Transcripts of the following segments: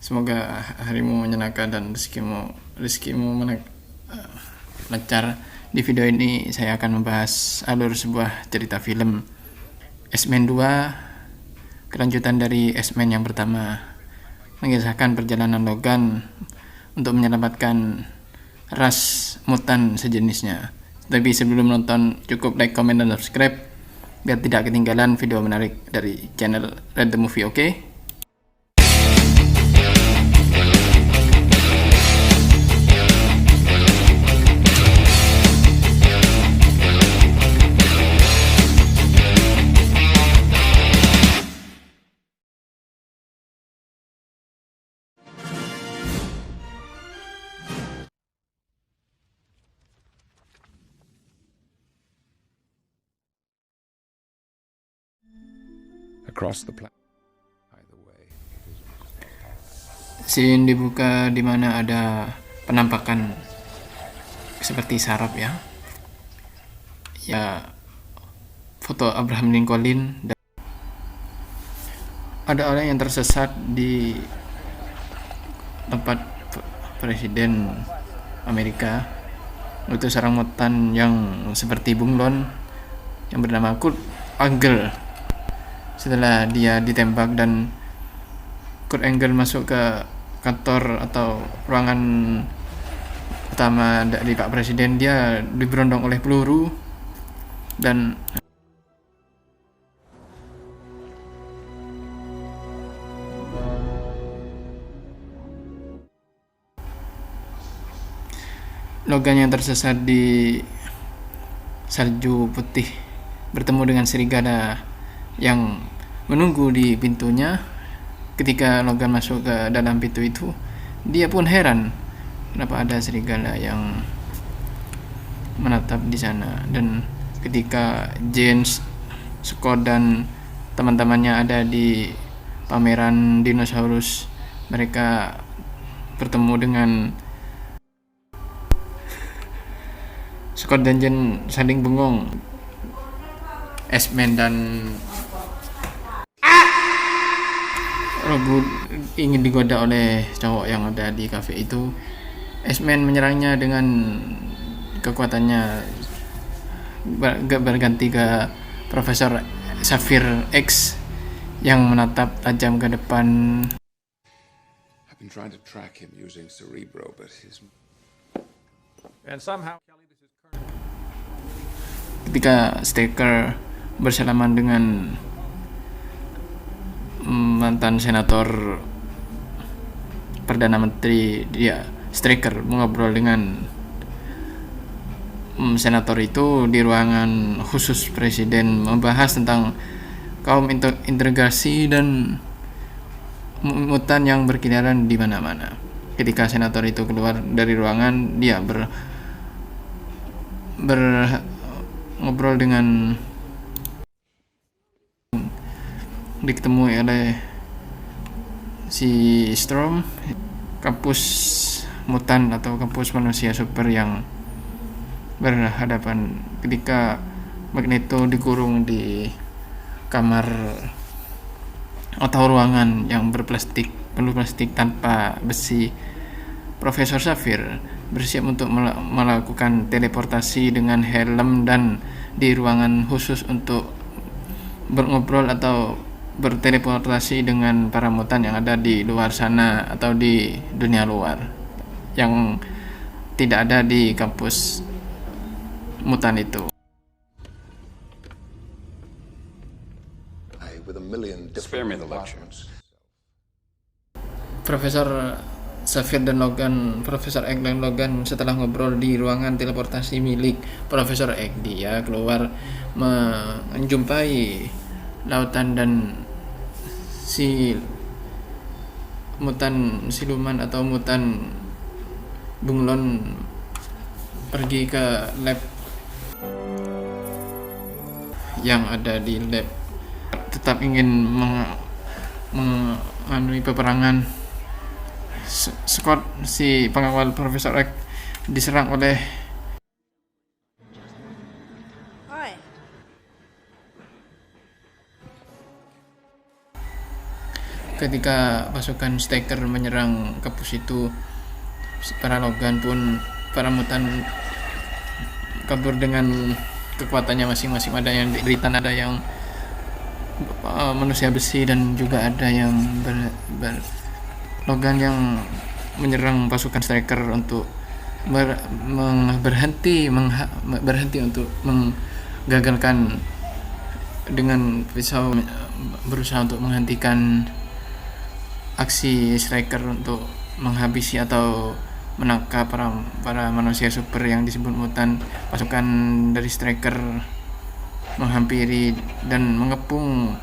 Semoga harimu menyenangkan dan rezekimu lancar. Di video ini saya akan membahas alur sebuah cerita film X-Men 2, kelanjutan dari X-Men yang pertama, mengisahkan perjalanan Logan untuk menyelamatkan ras mutan sejenisnya. Tapi sebelum nonton, cukup like, comment, dan subscribe biar tidak ketinggalan video menarik dari channel Red The Movie, oke? Across the planet. Scene dibuka di mana ada penampakan seperti saraf ya, foto Abraham Lincoln, dan ada orang yang tersesat di tempat Presiden Amerika. Itu seorang mutan yang seperti bunglon yang bernama Kurt Angle. Setelah dia ditembak dan Kurt Angle masuk ke kantor atau ruangan utama dari Pak Presiden, dia diberondong oleh peluru dan Logan yang tersesat di salju putih bertemu dengan serigala yang menunggu di pintunya. Ketika Logan masuk ke dalam pintu itu, dia pun heran kenapa ada serigala yang menatap di sana. Dan ketika James, Scott, dan teman-temannya ada di pameran dinosaurus, mereka bertemu dengan Scott dan Jen saling bengong. X-Men dan Robot ingin digoda oleh cowok yang ada di kafe itu. X-Men menyerangnya dengan kekuatannya berganti ke Profesor Xavier X yang menatap tajam ke depan. I've been trying to track him using Cerebro, but his... And somehow Ketika Staker bersalaman dengan mantan senator Perdana Menteri, Staker mengobrol dengan senator itu di ruangan khusus Presiden, membahas tentang kaum integrasi dan mutan yang berkeliaran di mana-mana. Ketika senator itu keluar dari ruangan, dia ngobrol dengan ditemui oleh si Storm, kampus mutan atau kampus manusia super yang berhadapan. Ketika Magneto dikurung di kamar atau ruangan yang penuh plastik tanpa besi, Profesor Xavier bersiap untuk melakukan teleportasi dengan helm dan di ruangan khusus untuk ngobrol atau berteleportasi dengan para mutan yang ada di luar sana atau di dunia luar yang tidak ada di kampus mutan itu. Spare me the lecture. Profesor Xavier dan Logan, Profesor X dan Logan setelah ngobrol di ruangan teleportasi milik Profesor X, dia keluar menjumpai lautan dan si mutan siluman atau mutan bunglon pergi ke lab yang ada di lab, tetap ingin mengalami peperangan. Scott, si pengawal Profesor X, diserang oleh ketika pasukan Staker menyerang kapus itu, para Logan pun, para mutan kabur dengan kekuatannya masing-masing. Ada yang Britan, ada yang manusia besi, dan juga ada yang Logan yang menyerang pasukan Striker untuk berhenti untuk menggagalkan dengan pisau, berusaha untuk menghentikan aksi Striker untuk menghabisi atau menangkap para manusia super yang disebut mutan. Pasukan dari Striker menghampiri dan mengepung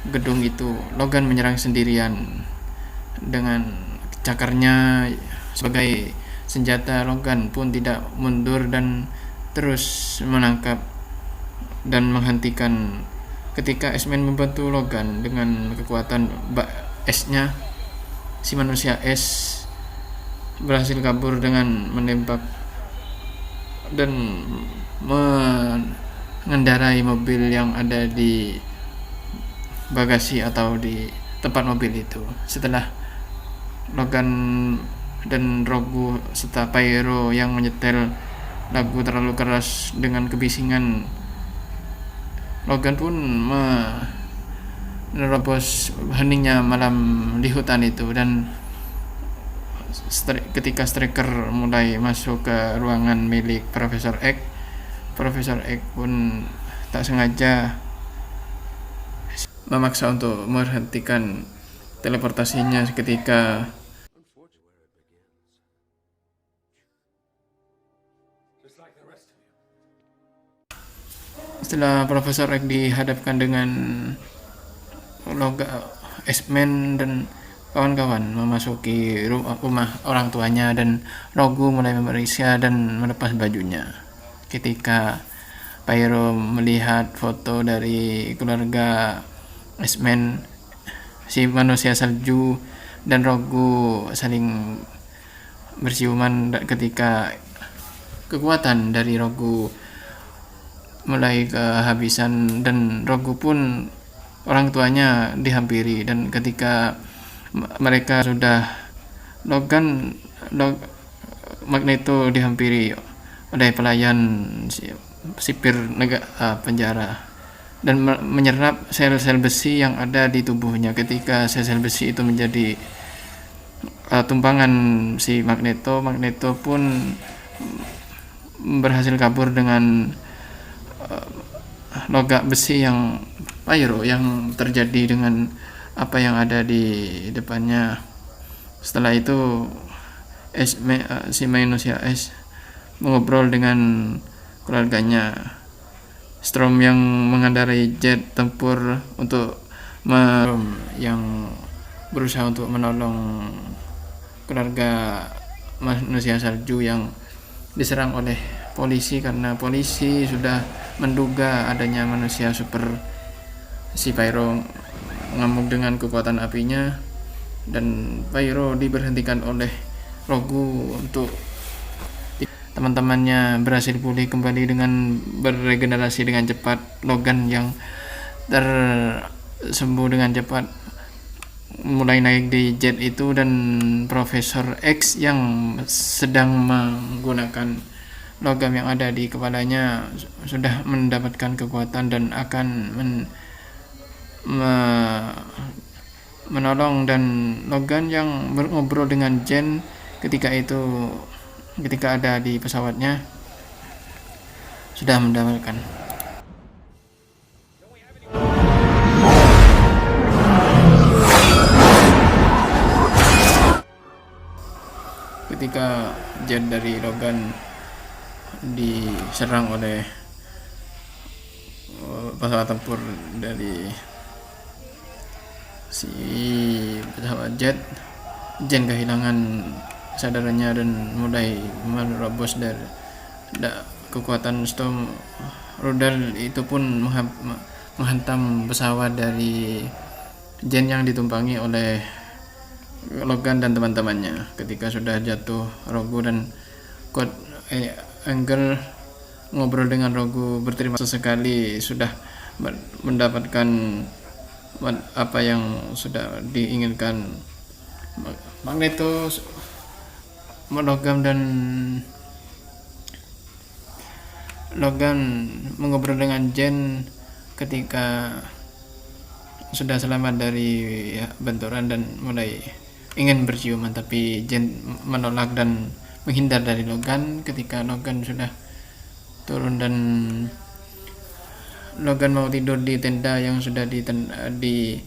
gedung itu. Logan menyerang sendirian dengan cakarnya sebagai senjata. Logan pun tidak mundur dan terus menangkap dan menghentikan. Ketika X-Men membantu Logan dengan kekuatan S-nya, si manusia S berhasil kabur dengan menembak dan mengendarai mobil yang ada di bagasi atau di tempat mobil itu. Setelah Logan dan Rogu serta Pyro yang menyetel lagu terlalu keras dengan kebisingan, Logan pun menerobos heningnya malam di hutan itu. Dan ketika Striker mulai masuk ke ruangan milik Profesor X pun tak sengaja memaksa untuk menghentikan teleportasinya ketika setelah Profesor X dihadapkan dengan X-Men dan kawan-kawan memasuki rumah orang tuanya, dan Rogu mulai memeriksa dan melepas bajunya. Ketika Pyro melihat foto dari keluarga X-Men, si manusia salju dan Rogu saling bersiuman ketika kekuatan dari Rogu mulai kehabisan, dan Rogu pun orang tuanya dihampiri. Dan ketika mereka sudah Magneto dihampiri oleh pelayan sipir penjara dan menyerap sel-sel besi yang ada di tubuhnya. Ketika sel-sel besi itu menjadi tumpangan si Magneto pun berhasil kabur dengan logak besi yang Pyro yang terjadi dengan apa yang ada di depannya. Setelah itu si manusia S mengobrol dengan keluarganya. Storm yang mengendarai jet tempur yang berusaha untuk menolong keluarga manusia salju yang diserang oleh polisi, karena polisi sudah menduga adanya manusia super. Si Pyro ngamuk dengan kekuatan apinya, dan Pyro diberhentikan oleh Rogu untuk teman-temannya berhasil pulih kembali dengan beregenerasi dengan cepat. Logan yang tersembuh dengan cepat mulai naik di jet itu, dan Profesor X yang sedang menggunakan logam yang ada di kepalanya sudah mendapatkan kekuatan dan akan menolong. Dan Logan yang ngobrol dengan Jen ketika ada di pesawatnya sudah mendapatkan. Ketika Jen dari Logan diserang oleh pesawat tempur dari si pesawat Jen kehilangan sadarannya dan mulai menerobos dari kekuatan Storm rudal itu pun menghantam pesawat dari Jen yang ditumpangi oleh Logan dan teman-temannya. Ketika sudah jatuh, Rogu dan Angle ngobrol dengan Rogu, berterima kasih sekali sudah mendapatkan apa yang sudah diinginkan Magneto. Logan mengobrol dengan Jen ketika sudah selamat dari benturan dan mulai ingin berciuman, tapi Jen menolak dan menghindar dari Logan. Ketika Logan sudah turun dan Logan mau tidur di tenda yang sudah ditendani,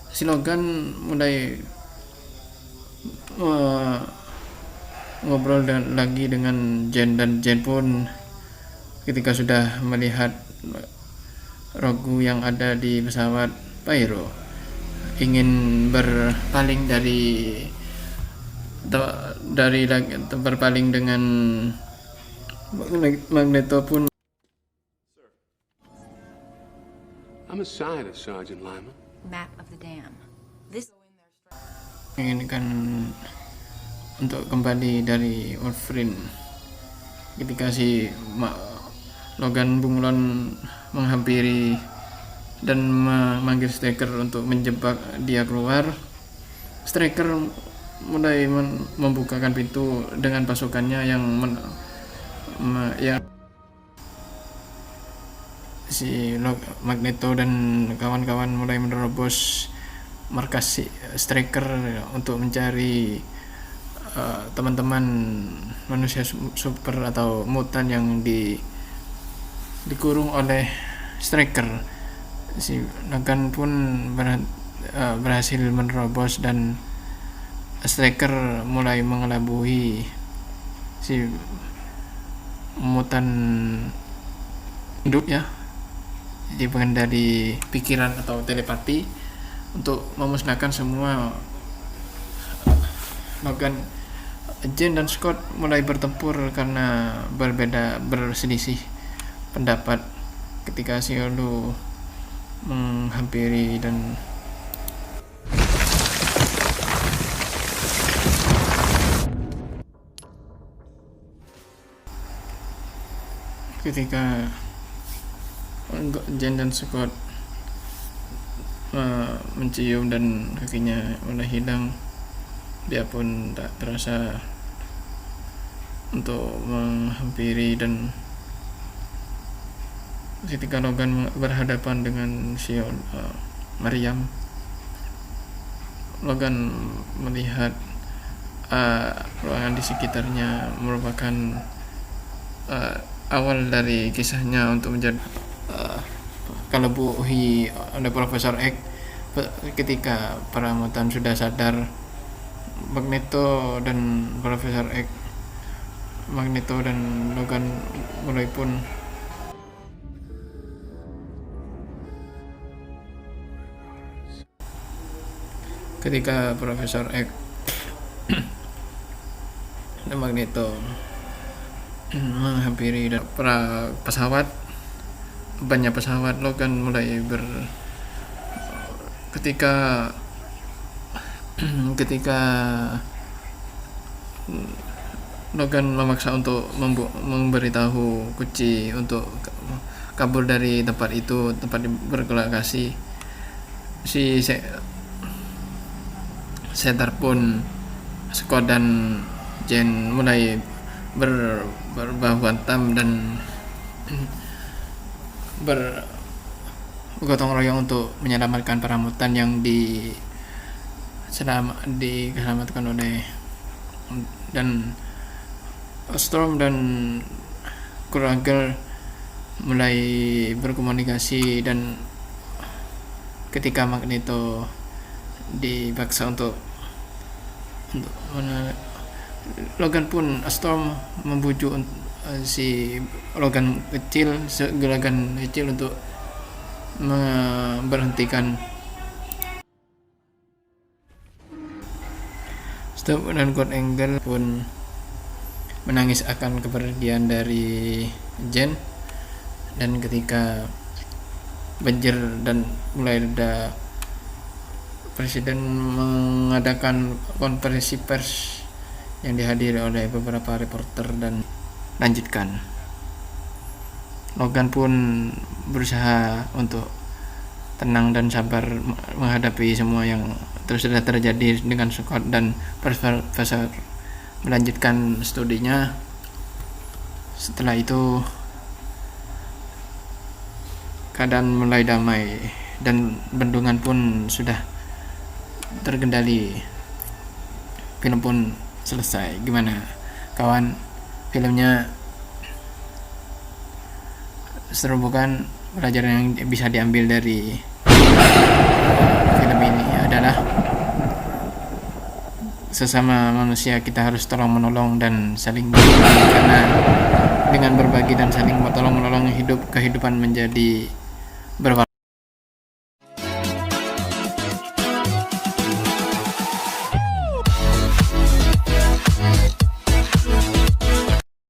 si Logan mulai ngobrol lagi dengan Jen, dan Jen pun ketika sudah melihat Rogu yang ada di pesawat Pyro ingin berpaling berpaling dengan Magneto pun I'm assigned to Sergeant Lyman. Map of the dam. This menginginkan untuk kembali dari Wolverine. Ketika si Logan Bunglon menghampiri dan memanggil Striker untuk menjebak dia keluar, Striker mulai membukakan pintu dengan pasukannya yang si Magneto dan kawan-kawan mulai menerobos markas Striker untuk mencari teman-teman manusia super atau mutan yang dikurung oleh Striker. Si Logan pun berhasil menerobos dan Striker mulai mengelabui si mutan hidup ya, jadi pengendali pikiran atau telepati, untuk memusnahkan semua. Logan, Jen dan Scott mulai bertempur karena berselisih pendapat ketika si Olu menghampiri dan ketika Jen dan Scott mencium dan kakinya mulai hilang, dia pun tak terasa untuk menghampiri. Dan ketika Logan berhadapan dengan si Mariam, Logan melihat ruangan di sekitarnya merupakan awal dari kisahnya untuk menjadi kelebuhi oleh Profesor X. Ketika para mutan sudah sadar, Magneto dan Logan mulai pun ketika Profesor X dan Magneto menghampiri dan banyak pesawat, Logan mulai ketika Logan memaksa untuk memberitahu Kuci untuk kabur dari tempat itu, tempat berlokasi. Si Cesar pun, Scott dan Jen mulai berbahu hantam dan bergotong royong untuk menyelamatkan para mutan yang diselamatkan oleh, dan Storm dan Kruger mulai berkomunikasi. Dan ketika Magneto dipaksa untuk Logan pun, Storm membujuk si Logan kecil untuk memberhentikan Storm, dan Kurt Angle pun menangis akan kepergian dari Jen. Dan ketika banjir dan mulai reda, Presiden mengadakan konferensi pers yang dihadiri oleh beberapa reporter dan lanjutkan. Logan pun berusaha untuk tenang dan sabar menghadapi semua yang sudah terjadi dengan Scott, dan profesor melanjutkan studinya. Setelah itu keadaan mulai damai dan bendungan pun sudah terkendali. Film pun selesai. Gimana kawan, filmnya seru bukan? Pelajaran yang bisa diambil dari film ini adalah sesama manusia kita harus tolong menolong dan saling berbagi, karena dengan berbagi dan saling tolong menolong kehidupan menjadi berwarna.